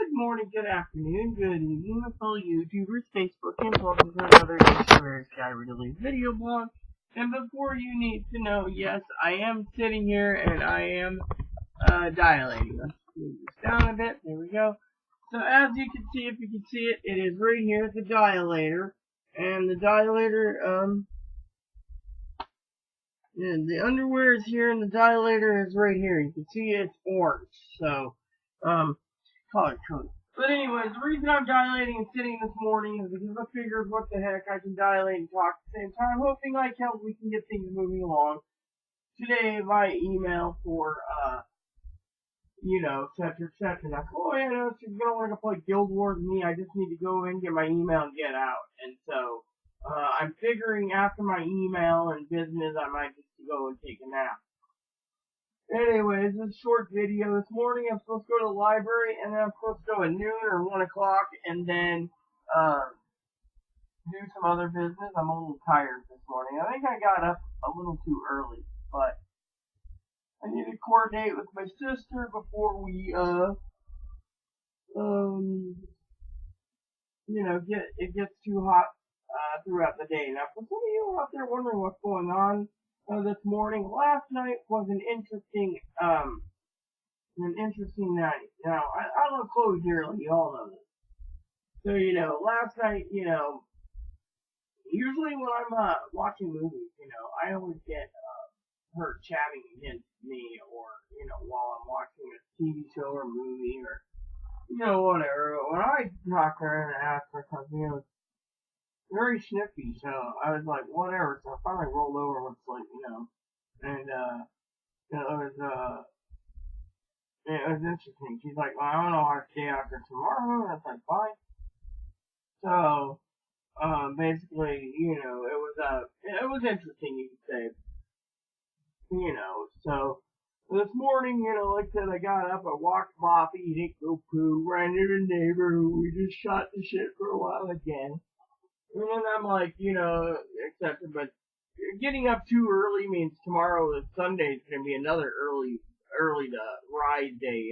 Good morning, good afternoon, good evening, my fellow YouTubers, Facebook, and welcome to another Instagram Sky Ridley video blog. And before you need to know, yes, I am sitting here and I am dilating. Let's move this down a bit. There we go. So as you can see, if you can see it, it is right here at the dilator. And the dilator, and the underwear is here and the dilator is right here. You can see it's orange. So, color code. But anyways, the reason I'm dilating and sitting this morning is because I figured, what the heck, I can dilate and talk at the same time, hoping like hell we can get things moving along. Today, via email for, etc. Now, Chloe, I know she's gonna want to play Guild Wars with me. I just need to go in, get my email, and get out. And so, I'm figuring after my email and business, I might just go and take a nap. Anyways, this short video. This morning I'm supposed to go to the library, and then I'm supposed to go at noon or 1 o'clock, and then do some other business. I'm a little tired this morning. I think I got up a little too early, but I need to coordinate with my sister before we, it gets too hot throughout the day. Now, for some of you out there wondering what's going on, this morning. Last night was an interesting night. Now, I love Chloe dearly, you all know this. So, last night, usually when I'm watching movies, I always get her chatting against me, or, while I'm watching a TV show or movie, or, whatever. When I talk to her and ask her something, it was very snippy, so I was like, whatever. So I finally rolled over with, and it was interesting. She's like, well, I don't know how to stay after tomorrow. And I was like, fine. So, basically, it was interesting, you could say. So, this morning, like I said, I got up, I walked Boppy, he didn't go poo, ran into the neighbor who we just shot the shit for a while again. And then I'm like, etc. But getting up too early means tomorrow, Sunday, is going to be another early to ride day,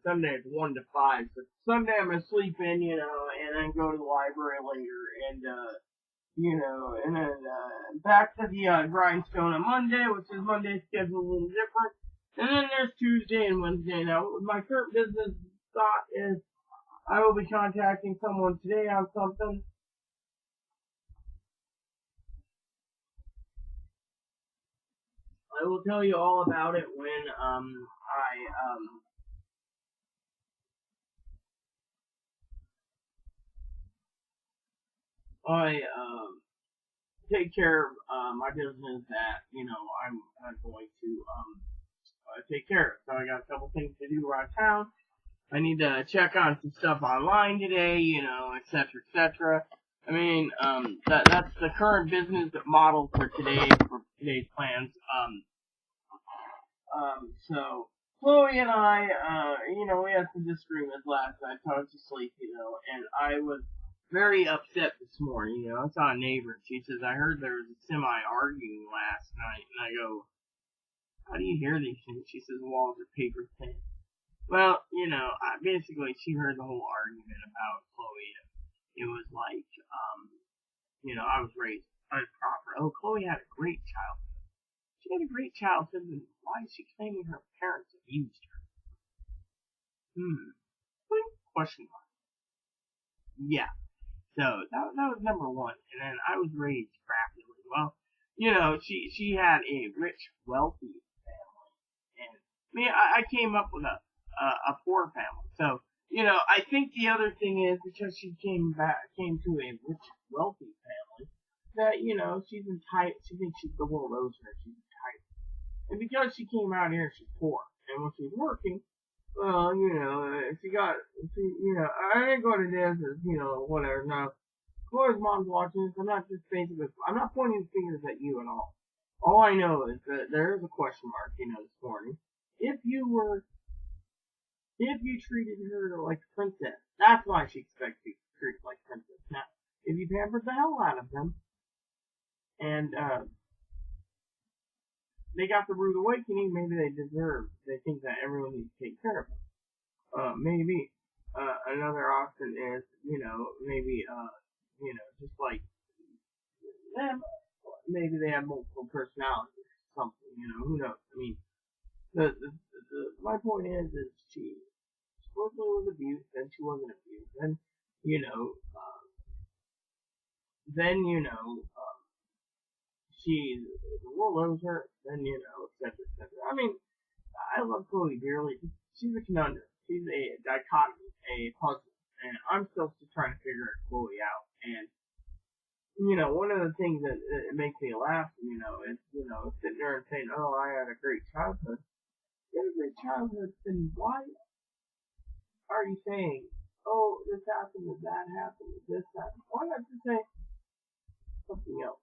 Sunday it's 1 to 5. So Sunday I'm going to sleep in, and then go to the library later, and, and then, back to the, grindstone on Monday, which is Monday's schedule a little different. And then there's Tuesday and Wednesday. Now, my current business thought is I will be contacting someone today on something. I will tell you all about it when, I take care of, my business that, I'm going to, take care of. So I got a couple things to do around town. I need to check on some stuff online today, etc. I mean, that's the current business model for today's plans. So Chloe and I, we had some disagreements last night. I was asleep, and I was very upset this morning. I saw a neighbor. She says, I heard there was a semi arguing last night, and I go, how do you hear these things? She says, walls are paper thin. Well, basically she heard the whole argument about Chloe. It was like, I was proper. Oh, Chloe had a great childhood. She had a great childhood, and why is she claiming her parents abused her? Question mark. Yeah. So, that was number one. And then I was raised craftily. Well, she had a rich, wealthy family. And, I came up with a poor family. So, I think the other thing is, because she came to a rich, wealthy family, that, she's entitled, she thinks the world owes her, she's entitled. And because she came out here, she's poor. And when she's working, well, I ain't going to this, whatever. Now, Chloe's mom's watching this. I'm not pointing fingers at you at all. All I know is that there is a question mark, this morning. If you treated her like a princess, that's why she expects to be treated like a princess. Now, if you pampered the hell out of them, and, they got the rude awakening, maybe they think that everyone needs to take care of them. Maybe. another option is, maybe, just like them, maybe they have multiple personalities or something, who knows? I mean, my point is she supposedly was abused, then she wasn't abused, then, you know, uh, then, she, the world loves her, then, et cetera, et cetera. I mean, I love Chloe dearly. She's a conundrum. She's a dichotomy, a puzzle, and I'm still trying to figure Chloe out. And one of the things that it makes me laugh, is sitting there and saying, "Oh, I had a great childhood." You had a great childhood, then why are you saying, "Oh, this happened, and that happened, and this happened"? Why not just say something else?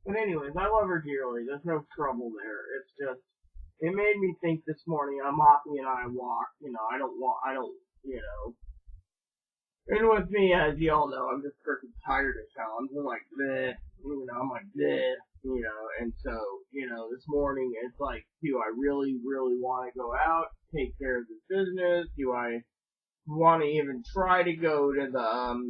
But anyways, I love her dearly. There's no trouble there. It's just, it made me think this morning. Moppy and I walked. I don't, and with me, as y'all know, I'm just freaking tired as hell. I'm just like this, I'm like this, and so, this morning it's like, do I really, really want to go out, take care of this business? Do I want to even try to go to the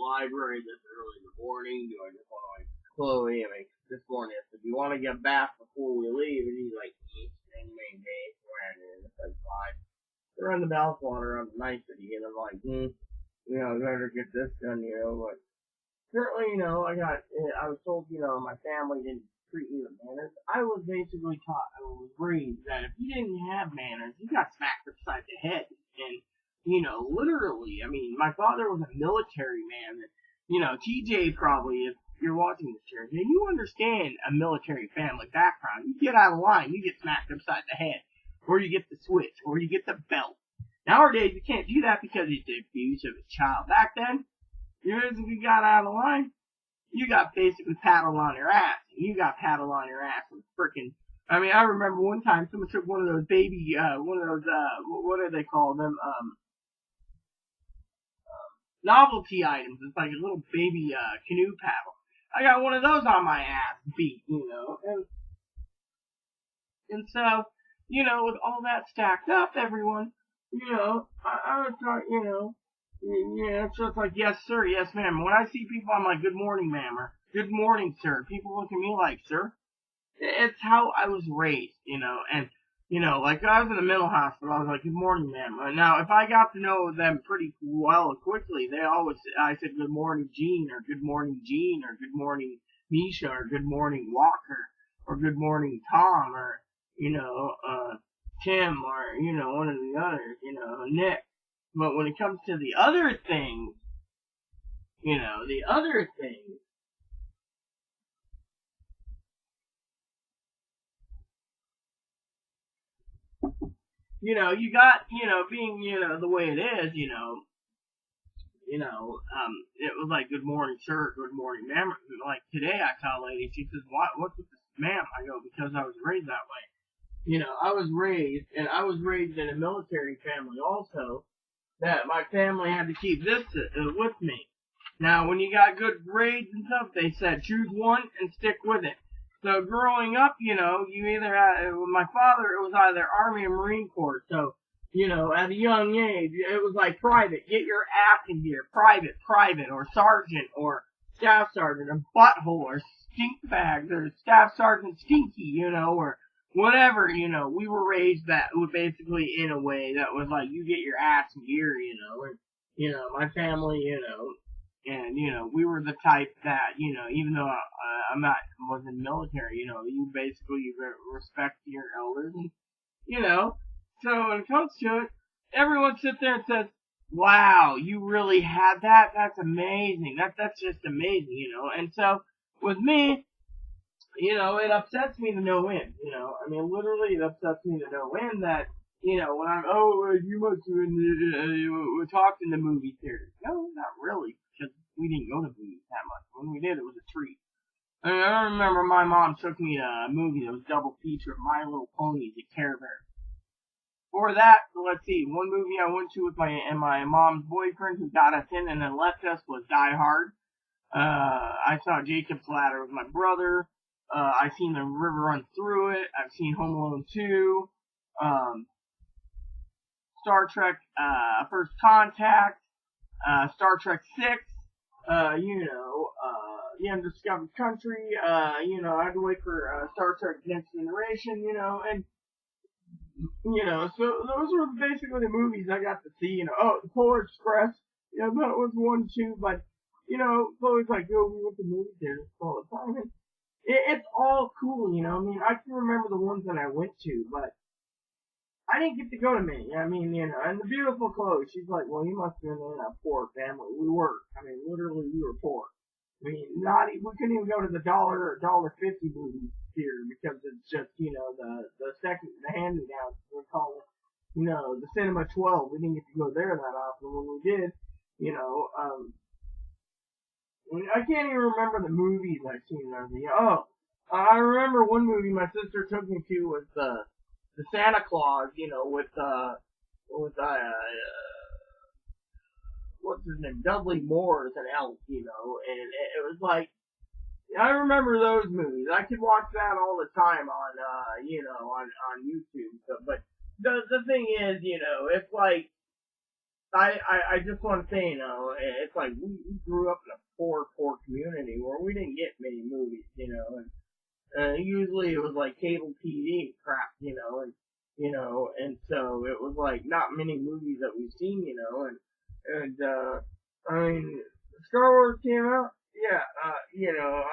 library this early in the morning? Do I just want to like Chloe? I mean, this morning I said, "Do you want to get back before we leave?" And he's like, "And main day, it's like 5. They're on the Bathwater on the nicety," and I'm like, I better get this done, but certainly, I was told, my family didn't treat me with manners. I was basically taught, I was raised that if you didn't have manners, you got smacked upside the head. And, literally, I mean, my father was a military man. And, TJ probably, if you're watching this chair, and you understand a military family background, you get out of line, you get smacked upside the head, or you get the switch, or you get the belt. Nowadays, you can't do that because it's the abuse of a child. Back then, if you got out of line, you got basically paddled on your ass. You got paddled on your ass with freaking. I mean, I remember one time someone took one of those baby, what do they call them? Novelty items. It's like a little baby canoe paddle. I got one of those on my ass beat, and so, with all that stacked up, everyone, I was trying, yeah, it's just like, "Yes, sir, yes, ma'am." When I see people, I'm like, "Good morning, ma'am," or "Good morning, sir." People look at me like, "Sir." It's how I was raised, and, like I was in a mental hospital, I was like, "Good morning, ma'am." Now, if I got to know them pretty well and quickly, I said, "Good morning, Gene," or "Good morning, Gene," or "Good morning, Misha," or "Good morning, Walker," or "Good morning, Tom," or, Tim, or, one of the others, Nick. But when it comes to the other things, the other things, you got, being, the way it is, it was like, "Good morning, sir," "Good morning, ma'am." Like today, I saw a lady, she says, "What's with this, ma'am?" I go, "Because I was raised that way." I was raised in a military family also, that my family had to keep this with me. Now, when you got good grades and stuff, they said choose one and stick with it. So growing up, you either had, with my father, it was either Army or Marine Corps. So, at a young age, it was like private, get your ass in here, private, or sergeant, or staff sergeant, or butthole, or stink bags, or staff sergeant stinky, or whatever, we were raised that basically in a way that was like, you get your ass in gear, and, my family, and, we were the type that, even though wasn't in the military, you basically respect your elders, and, so when it comes to it, everyone sits there and says, "Wow, you really had that? That's amazing. That's just amazing," and so, with me, it upsets me to no end, I mean, literally, it upsets me to no end that, when I'm, you must have we talked in the movie theater. No, not really, because we didn't go to movies that much. When we did, it was a treat. I remember my mom took me to a movie that was double feature of My Little Ponies at Care Bear. For that, let's see, one movie I went to with my mom's boyfriend who got us in and then left us was Die Hard. I saw Jacob's Ladder with my brother. I've seen The River Runs Through It. I've seen Home Alone 2. Um, Star Trek, First Contact. Star Trek 6. The Undiscovered Country. I had to wait for Star Trek Next Generation. And so those were basically the movies I got to see. Oh, The Polar Express. Yeah, that was one too. But it's always like, oh, we went to movie theaters all the time. And it's all cool. I mean, I can remember the ones that I went to, but I didn't get to go to many. I mean, and the beautiful Chloe, she's like, well, you must have been in a poor family. We were. I mean, literally, we were poor. I mean, we couldn't even go to the $1.50 movie theater because it's just, the hand-me-downs, we call it, the Cinema 12. We didn't get to go there that often. When we did, I can't even remember the movies I've seen there. I remember one movie my sister took me to was the Santa Claus, with what's his name, Dudley Moore as an elf, and it was like, I remember those movies. I could watch that all the time on, on YouTube. So, but the thing is, it's like, I just want to say, it's like we grew up in a poor community where we didn't get many movies, and usually it was like cable TV crap, and so it was like not many movies that we've seen, and I mean, Star Wars came out, yeah,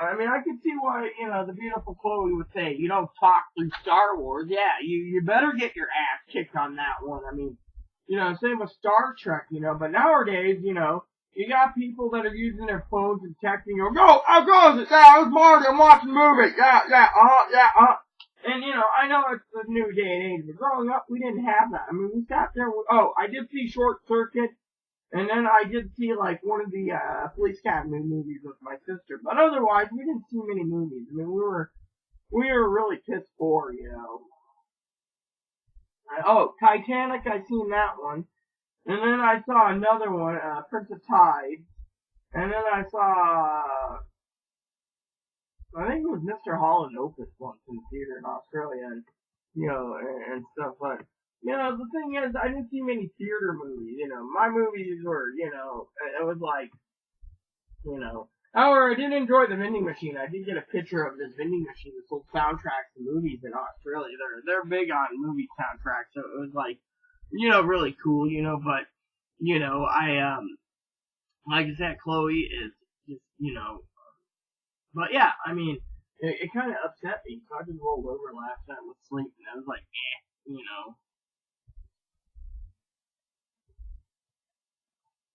I mean, I could see why, the beautiful Chloe would say, you don't talk through Star Wars, yeah, you better get your ass kicked on that one, I mean, same with Star Trek, but nowadays, you got people that are using their phones and texting, go, how goes it? Yeah, it was Marty, I'm watching the movie. Yeah, And, I know it's a new day and age, but growing up, we didn't have that. I mean, we sat there, I did see Short Circuit, and then I did see, like, one of the, Police Academy movies with my sister, but otherwise, we didn't see many movies. I mean, we were really piss poor, Titanic, I seen that one. And then I saw another one, Prince of Tides. And then I saw, I think it was Mr. Holland Opus once in the theater in Australia, and, and stuff. But, the thing is, I didn't see many theater movies, My movies were, it was like, However, I did enjoy the vending machine. I did get a picture of this vending machine that sold soundtracks to movies in Australia. They're big on movie soundtracks, so it was like, really cool, but, like I said, Chloe is just, but yeah, I mean, it kind of upset me, so I just rolled over last night with sleep, and I was like,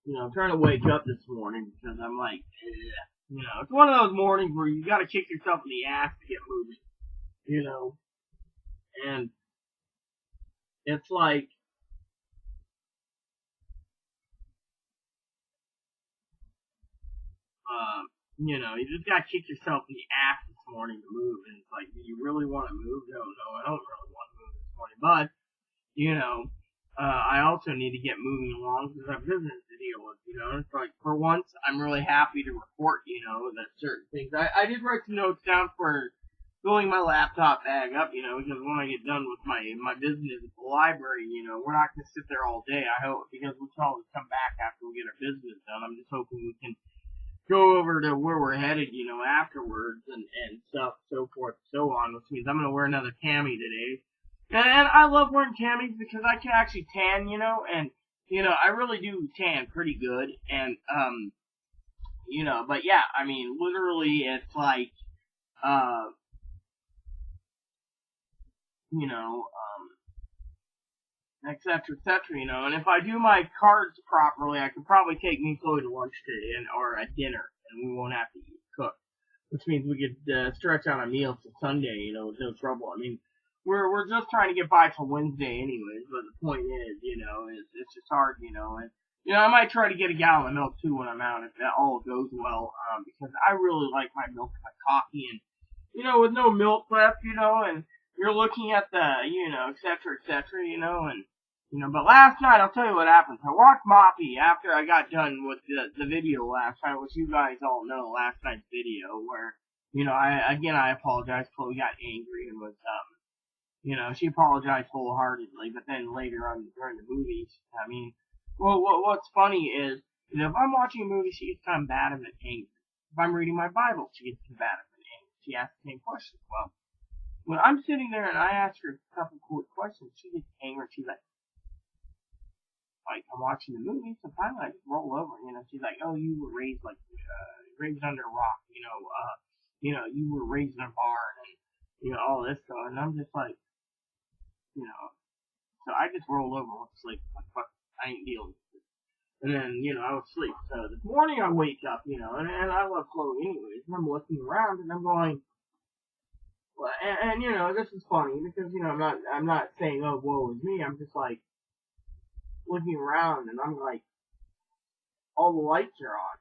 I'm trying to wake up this morning because I'm like, it's one of those mornings where you gotta kick yourself in the ass to get moving, and it's like, you just gotta kick yourself in the ass this morning to move, and it's like, do you really want to move? No, I don't really want to move this morning, but, I also need to get moving along because I have business to deal with, it's like, for once, I'm really happy to report, that certain things, I did write some notes down for filling my laptop bag up, because when I get done with my business at the library, we're not going to sit there all day, I hope, because we can always come back after we get our business done. I'm just hoping we can go over to where we're headed, afterwards, and stuff, so forth, so on, which means I'm going to wear another cami today. And I love wearing camis because I can actually tan, and, I really do tan pretty good, and, but yeah, I mean, literally, it's like, et cetera, and if I do my cards properly, I could probably take me and Chloe to lunch today, or a dinner, and we won't have to cook, which means we could, stretch out our meals to Sunday, with no trouble. I mean, we're just trying to get by till Wednesday anyways, but the point is, it's just hard, and, I might try to get a gallon of milk too when I'm out if that all goes well, because I really like my milk and my coffee, and, with no milk left, and you're looking at the, et cetera, and, but last night, I'll tell you what happened. I watched Moppy after I got done with the video last night, which you guys all know, last night's video, where, You know, I apologize. Chloe got angry and was, you know, she apologized wholeheartedly, but then later on during the movies, I mean, well, what's funny is, you know, if I'm watching a movie, she gets combative and angry. If I'm reading my Bible, she gets combative and angry. She asks the same questions. Well, when I'm sitting there and I ask her a couple quick questions, she gets angry. She's like I'm watching the movie, sometimes I just roll over. You know, she's like, "Oh, you were raised like raised under a rock. You know, you were raised in a barn, and you know all this stuff." And I'm just like, you know, so I just roll over and went to sleep. Like, fuck, I ain't dealing with it. And then, you know, I was asleep. So this morning I wake up, you know, and I love Chloe anyways. And I'm looking around and I'm going, well, and you know, this is funny because you know I'm not saying oh woe is me. I'm just like looking around and I'm like all the lights are on.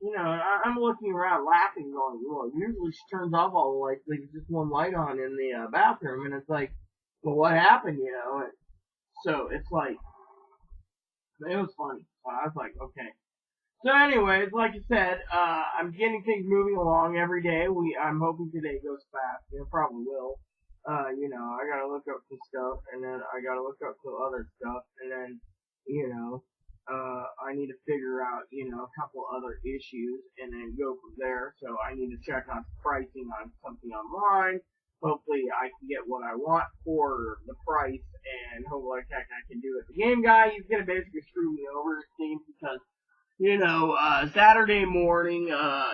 You know, I'm looking around laughing, going, well, usually she turns off all the lights, leaves just one light on in the bathroom, and it's like, well, what happened, you know? And so it's like, it was funny. So I was like, okay. So anyways, like I said, I'm getting things moving along every day. I'm hoping today goes fast. It probably will. You know, I gotta look up some stuff, and then I gotta look up some other stuff, and then, you know, I need to figure out, you know, a couple other issues, and then go from there. So I need to check on pricing on something online. Hopefully I can get what I want for the price, and hopefully I can do it. The game guy, he's gonna basically screw me over, it seems, because you know, Saturday morning,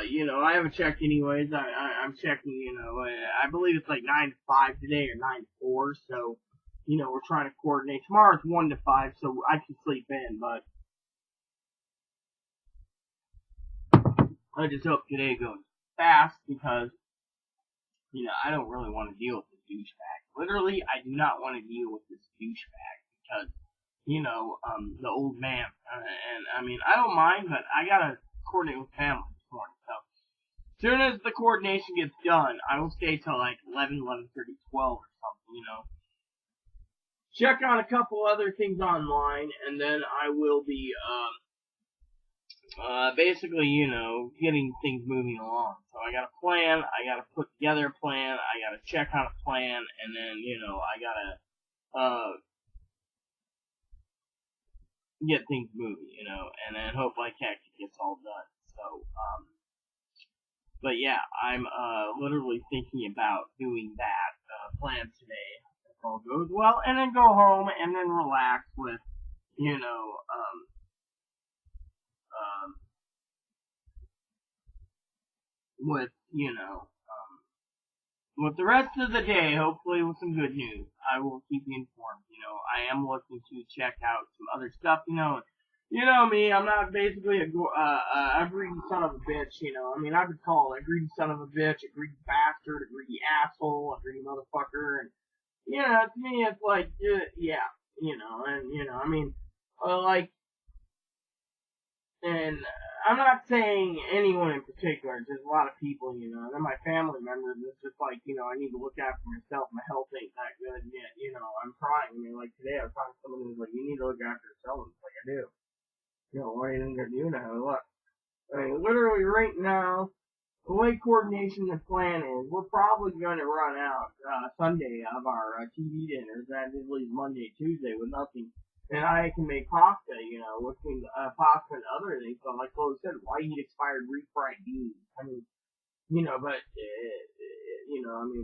you know, I haven't checked anyways. I'm checking, you know, I believe it's like 9 to 5 today or 9 to 4, so, you know, we're trying to coordinate. Tomorrow's 1 to 5, so I can sleep in, but I just hope today goes fast because, you know, I don't really want to deal with this douchebag. Literally, I do not want to deal with this douchebag because you know, the old man. And I mean, I don't mind, but I gotta coordinate with family this morning. So, as soon as the coordination gets done, I will stay till like 11, 11:30, 12 or something, you know. Check on a couple other things online, and then I will be, basically, you know, getting things moving along. So I got a plan, I gotta put together a plan, I gotta check on a plan, and then, you know, I gotta, get things moving, you know, and then hope like heck it gets all done. So, but yeah, I'm literally thinking about doing that plan today if all goes well, and then go home and then relax with, you know, with you know, with the rest of the day, hopefully with some good news. I will keep you informed. You know, I am looking to check out some other stuff. You know me. I'm not basically a greedy son of a bitch. You know, I mean, I've been called a greedy son of a bitch, a greedy bastard, a greedy asshole, a greedy motherfucker, and you know, to me, it's like, yeah, you know, and you know, I mean, like and I'm not saying anyone in particular, just a lot of people, you know, and then my family members, it's just like, you know, I need to look after myself. My health ain't that good yet, you know, I'm trying. I mean, like today I was talking to someone who's like, you need to look after yourself. It's like, I do. You know, what are you going to do now? Look, I mean, literally right now, the way coordination and plan is, we're probably going to run out Sunday of our TV dinners. That leaves Monday, Tuesday with nothing. And I can make pasta, you know, between pasta and other things. But like Chloe said, why eat expired refried beans? I mean, you know, but you know, I mean,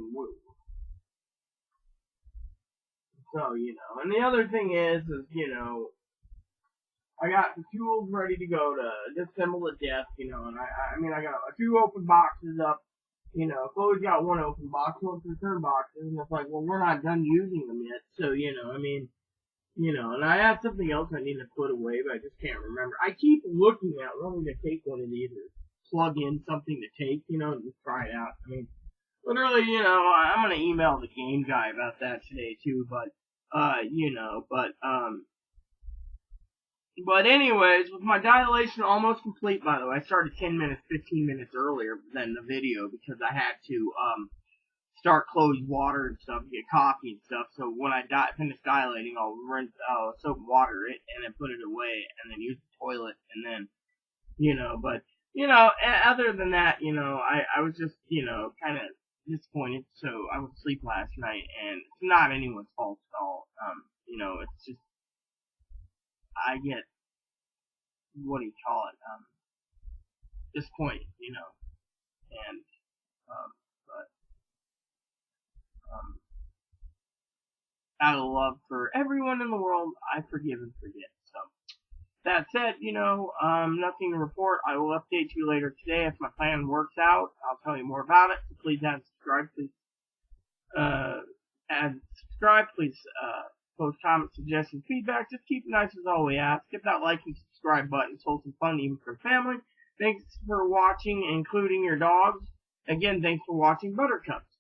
so you know. And the other thing is you know, I got the tools ready to go to disassemble the desk, you know, and I mean, I got two open boxes up. You know, Chloe's got one open box, one's return boxes, and it's like, well, we're not done using them yet, so you know, I mean. You know, and I have something else I need to put away, but I just can't remember. I keep looking at wanting to take one of these or plug in something to take, you know, and just try it out. I mean, literally, you know, I'm gonna email the game guy about that today too, but, you know, but anyways, with my dilation almost complete, by the way, I started 10 minutes, 15 minutes earlier than the video because I had to, start Chloe's water and stuff, get coffee and stuff. So when I finish dilating, I'll rinse, soap and water it, and then put it away, and then use the toilet, and then, you know. But Other than that, I was just, kind of disappointed. So I went to sleep last night, and it's not anyone's fault at all. It's just I get, what do you call it? Disappointed, and but um, out of love for everyone in the world, I forgive and forget. So that said, nothing to report. I will update you later today if my plan works out. I'll tell you more about it. So please add subscribe. Please add subscribe. Please post comments, suggestions, feedback. Just keep it nice as all we ask. Hit that like and subscribe button. It's wholesome fun even for family. Thanks for watching, including your dogs. Again, thanks for watching Buttercups.